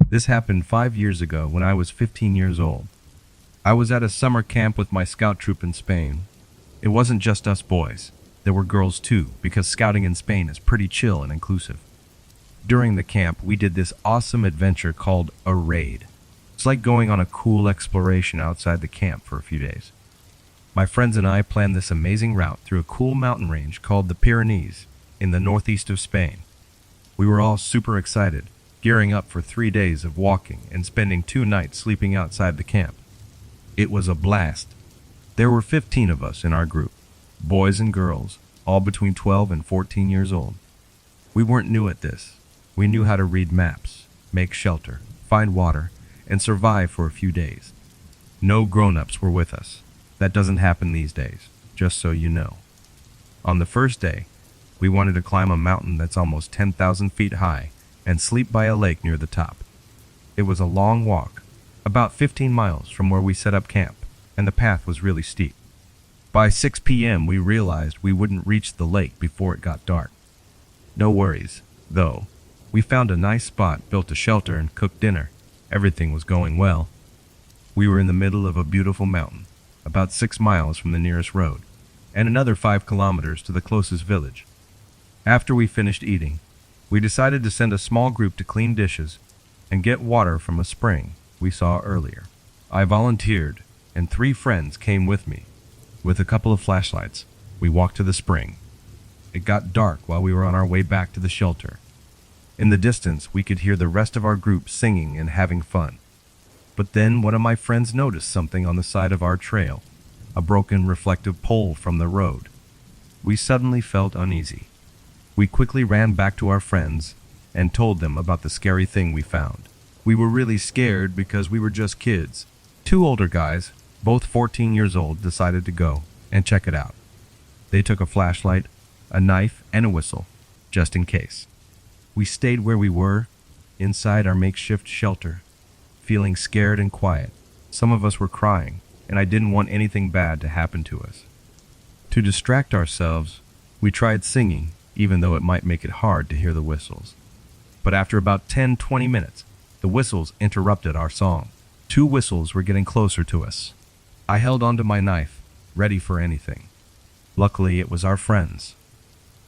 This happened 5 years ago when I was 15 years old. I was at a summer camp with my scout troop in Spain. It wasn't just us boys. There were girls too, because scouting in Spain is pretty chill and inclusive. During the camp, we did this awesome adventure called a raid. It's like going on a cool exploration outside the camp for a few days. My friends and I planned this amazing route through a cool mountain range called the Pyrenees in the northeast of Spain. We were all super excited, gearing up for 3 days of walking and spending 2 nights sleeping outside the camp. It was a blast. There were 15 of us in our group, boys and girls, all between 12 and 14 years old. We weren't new at this. We knew how to read maps, make shelter, find water, and survive for a few days. No grown-ups were with us. That doesn't happen these days, just so you know. On the first day, we wanted to climb a mountain that's almost 10,000 feet high and sleep by a lake near the top. It was a long walk, about 15 miles from where we set up camp, and the path was really steep. By 6 p.m. we realized we wouldn't reach the lake before it got dark. No worries, though. We found a nice spot, built a shelter, and cooked dinner. Everything was going well. We were in the middle of a beautiful mountain, about 6 miles from the nearest road, and another 5 kilometers to the closest village. After we finished eating, we decided to send a small group to clean dishes and get water from a spring we saw earlier. I volunteered, and 3 friends came with me. With a couple of flashlights, we walked to the spring. It got dark while we were on our way back to the shelter. In the distance, we could hear the rest of our group singing and having fun. But then one of my friends noticed something on the side of our trail, a broken reflective pole from the road. We suddenly felt uneasy. We quickly ran back to our friends and told them about the scary thing we found. We were really scared because we were just kids. 2 older guys, both 14 years old, decided to go and check it out. They took a flashlight, a knife, and a whistle, just in case. We stayed where we were, inside our makeshift shelter, feeling scared and quiet. Some of us were crying, and I didn't want anything bad to happen to us. To distract ourselves, we tried singing, even though it might make it hard to hear the whistles. But after about 10-20 minutes, the whistles interrupted our song. 2 whistles were getting closer to us. I held onto my knife, ready for anything. Luckily, it was our friends.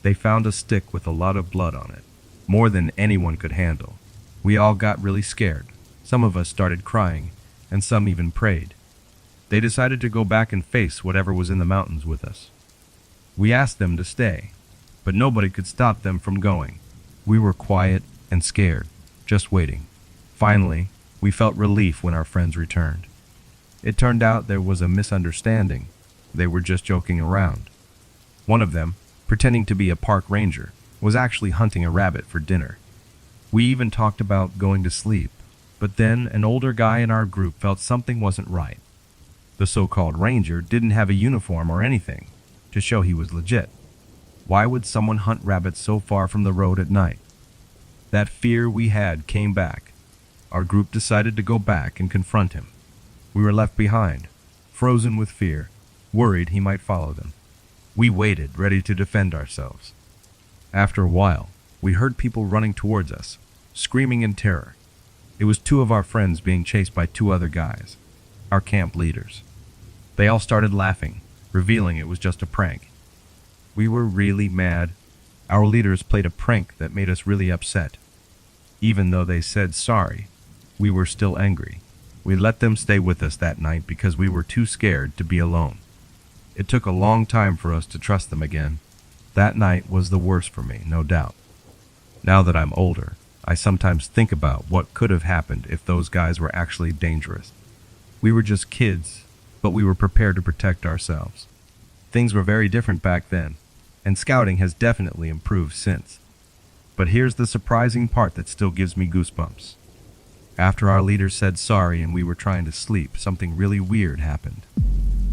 They found a stick with a lot of blood on it, more than anyone could handle. We all got really scared. Some of us started crying, and some even prayed. They decided to go back and face whatever was in the mountains with us. We asked them to stay, but nobody could stop them from going. We were quiet and scared, just waiting. Finally, we felt relief when our friends returned. It turned out there was a misunderstanding. They were just joking around. One of them, pretending to be a park ranger, was actually hunting a rabbit for dinner. We even talked about going to sleep, but then an older guy in our group felt something wasn't right. The so-called ranger didn't have a uniform or anything to show he was legit. Why would someone hunt rabbits so far from the road at night? That fear we had came back. Our group decided to go back and confront him. We were left behind, frozen with fear, worried he might follow them. We waited, ready to defend ourselves. After a while, we heard people running towards us, screaming in terror. It was 2 of our friends being chased by 2 other guys, our camp leaders. They all started laughing, revealing it was just a prank. We were really mad. Our leaders played a prank that made us really upset. Even though they said sorry, we were still angry. We let them stay with us that night because we were too scared to be alone. It took a long time for us to trust them again. That night was the worst for me, no doubt. Now that I'm older, I sometimes think about what could have happened if those guys were actually dangerous. We were just kids, but we were prepared to protect ourselves. Things were very different back then, and scouting has definitely improved since. But here's the surprising part that still gives me goosebumps. After our leader said sorry and we were trying to sleep, something really weird happened.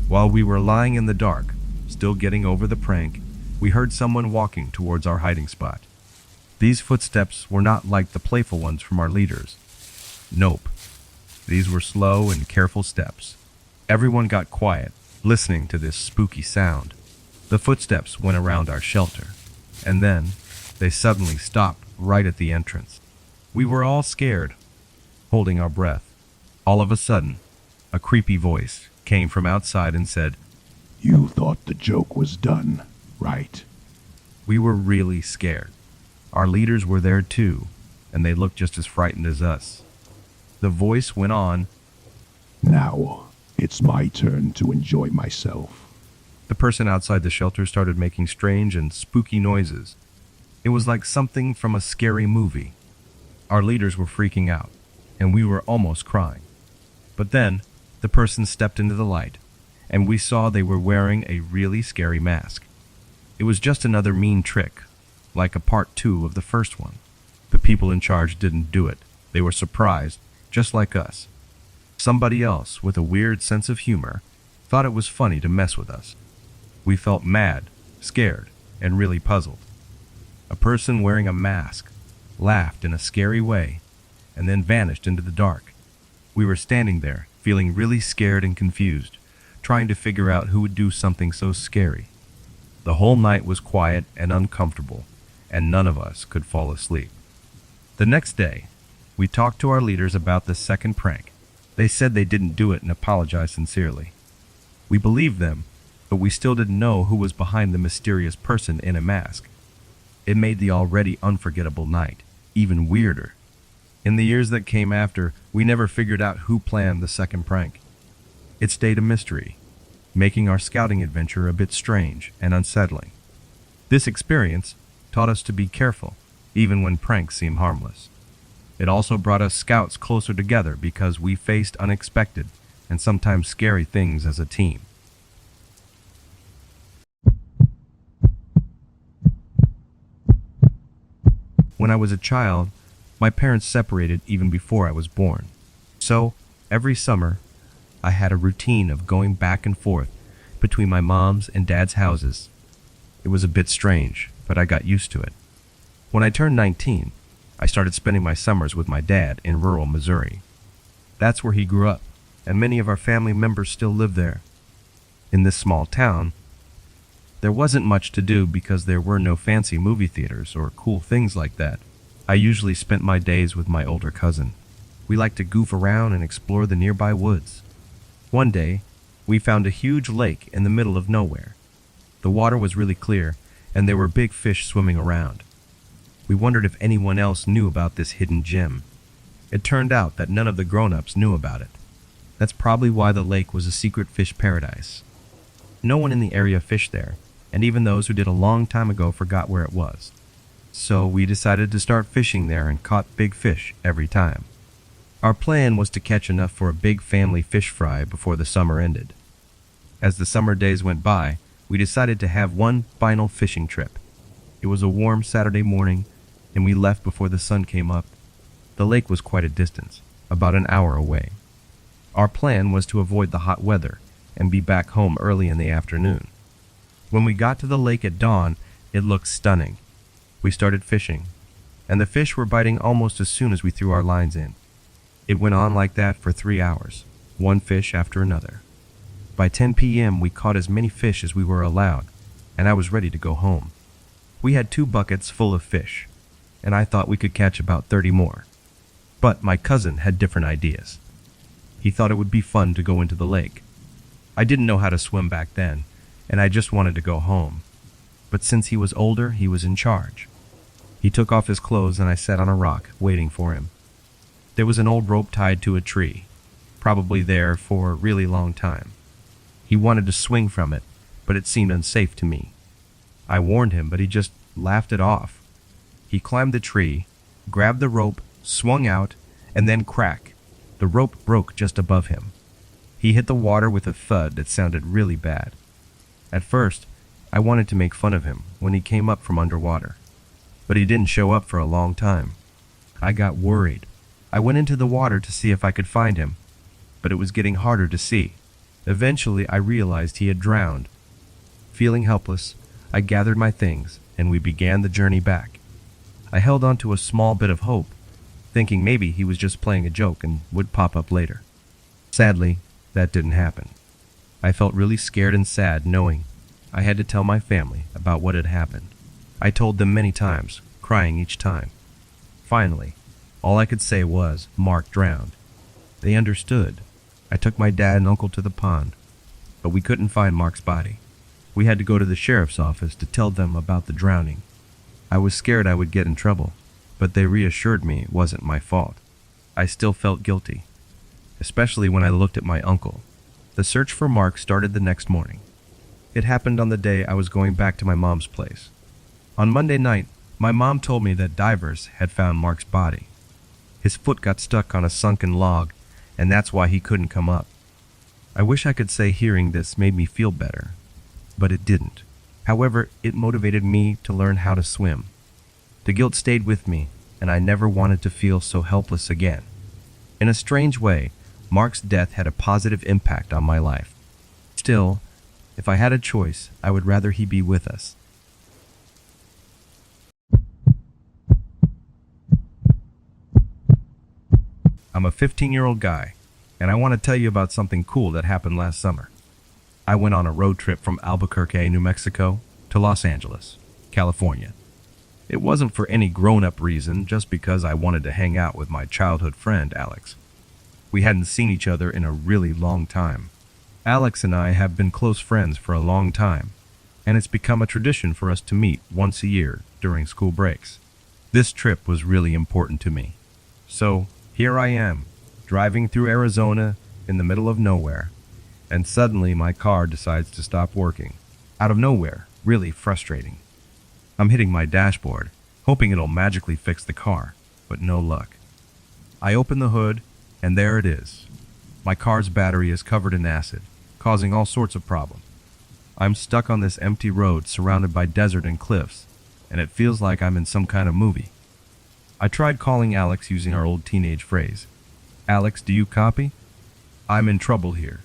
While we were lying in the dark, still getting over the prank, we heard someone walking towards our hiding spot. These footsteps were not like the playful ones from our leaders. Nope. These were slow and careful steps. Everyone got quiet, listening to this spooky sound. The footsteps went around our shelter, and then they suddenly stopped right at the entrance. We were all scared. holding our breath. All of a sudden, a creepy voice came from outside and said, "You thought the joke was done, right?" We were really scared. Our leaders were there too, and they looked just as frightened as us. The voice went on, "Now, it's my turn to enjoy myself." The person outside the shelter started making strange and spooky noises. It was like something from a scary movie. Our leaders were freaking out, and we were almost crying. But then, the person stepped into the light, and we saw they were wearing a really scary mask. It was just another mean trick, like a part 2 of the first one. The people in charge didn't do it. They were surprised, just like us. Somebody else, with a weird sense of humor, thought it was funny to mess with us. We felt mad, scared, and really puzzled. A person wearing a mask laughed in a scary way and then vanished into the dark. We were standing there, feeling really scared and confused, trying to figure out who would do something so scary. The whole night was quiet and uncomfortable, and none of us could fall asleep. The next day, we talked to our leaders about the second prank. They said they didn't do it and apologized sincerely. We believed them, but we still didn't know who was behind the mysterious person in a mask. It made the already unforgettable night even weirder. In the years that came after, we never figured out who planned the second prank. It stayed a mystery, making our scouting adventure a bit strange and unsettling. This experience taught us to be careful, even when pranks seem harmless. It also brought us scouts closer together because we faced unexpected and sometimes scary things as a team. When I was a child, my parents separated even before I was born. So, every summer, I had a routine of going back and forth between my mom's and dad's houses. It was a bit strange, but I got used to it. When I turned 19, I started spending my summers with my dad in rural Missouri. That's where he grew up, and many of our family members still live there. In this small town, there wasn't much to do because there were no fancy movie theaters or cool things like that. I usually spent my days with my older cousin. We liked to goof around and explore the nearby woods. One day, we found a huge lake in the middle of nowhere. The water was really clear, and there were big fish swimming around. We wondered if anyone else knew about this hidden gem. It turned out that none of the grown-ups knew about it. That's probably why the lake was a secret fish paradise. No one in the area fished there, and even those who did a long time ago forgot where it was. So we decided to start fishing there and caught big fish every time. Our plan was to catch enough for a big family fish fry before the summer ended. As the summer days went by, we decided to have one final fishing trip. It was a warm Saturday morning, and we left before the sun came up. The lake was quite a distance, about an hour away. Our plan was to avoid the hot weather and be back home early in the afternoon. When we got to the lake at dawn, it looked stunning. We started fishing, and the fish were biting almost as soon as we threw our lines in. It went on like that for 3 hours, one fish after another. By 10 p.m., we caught as many fish as we were allowed, and I was ready to go home. We had 2 buckets full of fish, and I thought we could catch about 30 more. But my cousin had different ideas. He thought it would be fun to go into the lake. I didn't know how to swim back then, and I just wanted to go home. But since he was older, he was in charge. He took off his clothes and I sat on a rock, waiting for him. There was an old rope tied to a tree, probably there for a really long time. He wanted to swing from it, but it seemed unsafe to me. I warned him, but he just laughed it off. He climbed the tree, grabbed the rope, swung out, and then crack, the rope broke just above him. He hit the water with a thud that sounded really bad. At first, I wanted to make fun of him when he came up from underwater, but he didn't show up for a long time. I got worried. I went into the water to see if I could find him, but it was getting harder to see. Eventually, I realized he had drowned. Feeling helpless, I gathered my things and we began the journey back. I held on to a small bit of hope, thinking maybe he was just playing a joke and would pop up later. Sadly, that didn't happen. I felt really scared and sad knowing I had to tell my family about what had happened. I told them many times, crying each time. Finally, All I could say was, Mark drowned. They understood. I took my dad and uncle to the pond, but we couldn't find Mark's body. We had to go to the sheriff's office to tell them about the drowning. I was scared I would get in trouble, but they reassured me it wasn't my fault. I still felt guilty, especially when I looked at my uncle. The search for Mark started the next morning. It happened on the day I was going back to my mom's place. On Monday night, my mom told me that divers had found Mark's body. His foot got stuck on a sunken log, and that's why he couldn't come up. I wish I could say hearing this made me feel better, but it didn't. However, it motivated me to learn how to swim. The guilt stayed with me, and I never wanted to feel so helpless again. In a strange way, Mark's death had a positive impact on my life. Still, if I had a choice, I would rather he be with us. I'm a 15-year-old guy, and I want to tell you about something cool that happened last summer. I went on a road trip from Albuquerque, New Mexico, to Los Angeles, California. It wasn't for any grown-up reason, just because I wanted to hang out with my childhood friend, Alex. We hadn't seen each other in a really long time. Alex and I have been close friends for a long time, and it's become a tradition for us to meet once a year during school breaks. This trip was really important to me. So, here I am, driving through Arizona in the middle of nowhere, and suddenly my car decides to stop working. Out of nowhere, really frustrating. I'm hitting my dashboard, hoping it'll magically fix the car, but no luck. I open the hood, and there it is. My car's battery is covered in acid, causing all sorts of problems. I'm stuck on this empty road surrounded by desert and cliffs, and it feels like I'm in some kind of movie. I tried calling Alex using our old teenage phrase. Alex, do you copy? I'm in trouble here.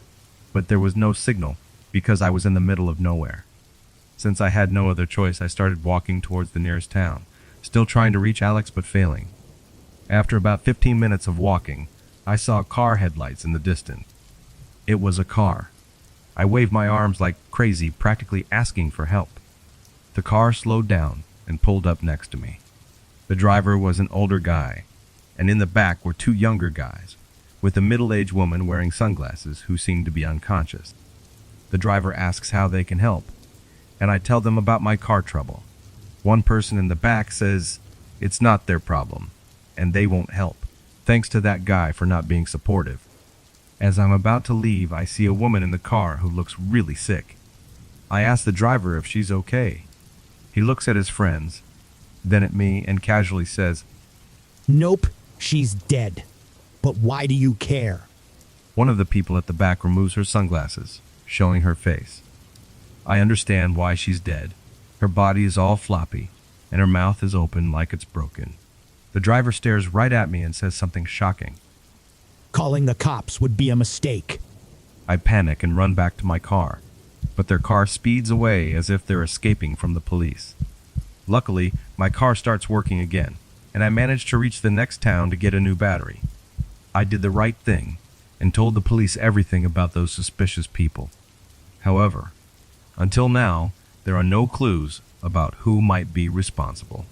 But there was no signal because I was in the middle of nowhere. Since I had no other choice, I started walking towards the nearest town, still trying to reach Alex but failing. After about 15 minutes of walking, I saw car headlights in the distance. It was a car. I waved my arms like crazy, practically asking for help. The car slowed down and pulled up next to me. The driver was an older guy, and in the back were two younger guys, with a middle-aged woman wearing sunglasses who seemed to be unconscious. The driver asks how they can help, and I tell them about my car trouble. One person in the back says it's not their problem, and they won't help, thanks to that guy for not being supportive. As I'm about to leave, I see a woman in the car who looks really sick. I ask the driver if she's okay. He looks at his friends, then at me, and casually says, Nope, she's dead. But why do you care? One of the people at the back removes her sunglasses, showing her face. I understand why she's dead. Her body is all floppy, and her mouth is open like it's broken. The driver stares right at me and says something shocking. Calling the cops would be a mistake. I panic and run back to my car, but their car speeds away as if they're escaping from the police. Luckily, my car starts working again, and I manage to reach the next town to get a new battery. I did the right thing and told the police everything about those suspicious people. However, until now, there are no clues about who might be responsible.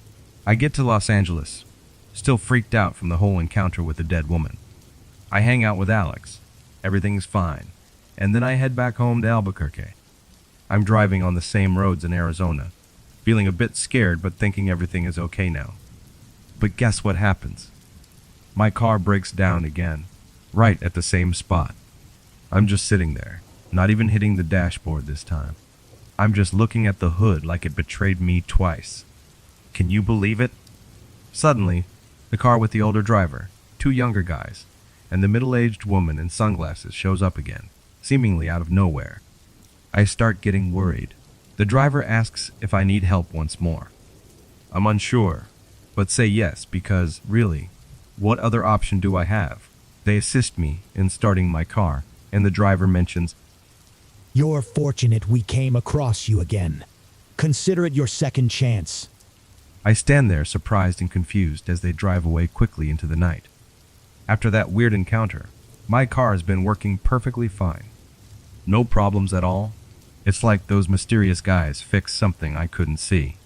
I get to Los Angeles, still freaked out from the whole encounter with the dead woman. I hang out with Alex. Everything is fine, and then I head back home to Albuquerque. I'm driving on the same roads in Arizona, feeling a bit scared but thinking everything is okay now. But guess what happens? My car breaks down again, right at the same spot. I'm just sitting there, not even hitting the dashboard this time. I'm just looking at the hood like it betrayed me twice. Can you believe it? Suddenly, the car with the older driver, two younger guys, and the middle-aged woman in sunglasses shows up again, seemingly out of nowhere. I start getting worried. The driver asks if I need help once more. I'm unsure, but say yes because, really, what other option do I have? They assist me in starting my car, and the driver mentions, You're fortunate we came across you again. Consider it your second chance. I stand there surprised and confused as they drive away quickly into the night. After that weird encounter, my car has been working perfectly fine. No problems at all. It's like those mysterious guys fixed something I couldn't see.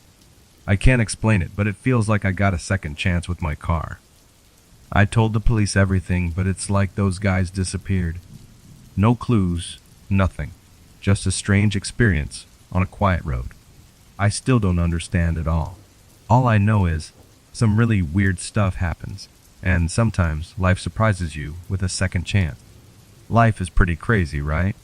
I can't explain it, but it feels like I got a second chance with my car. I told the police everything, but it's like those guys disappeared. No clues, nothing. Just a strange experience on a quiet road. I still don't understand it all. All I know is some really weird stuff happens, and sometimes life surprises you with a second chance. Life is pretty crazy, right?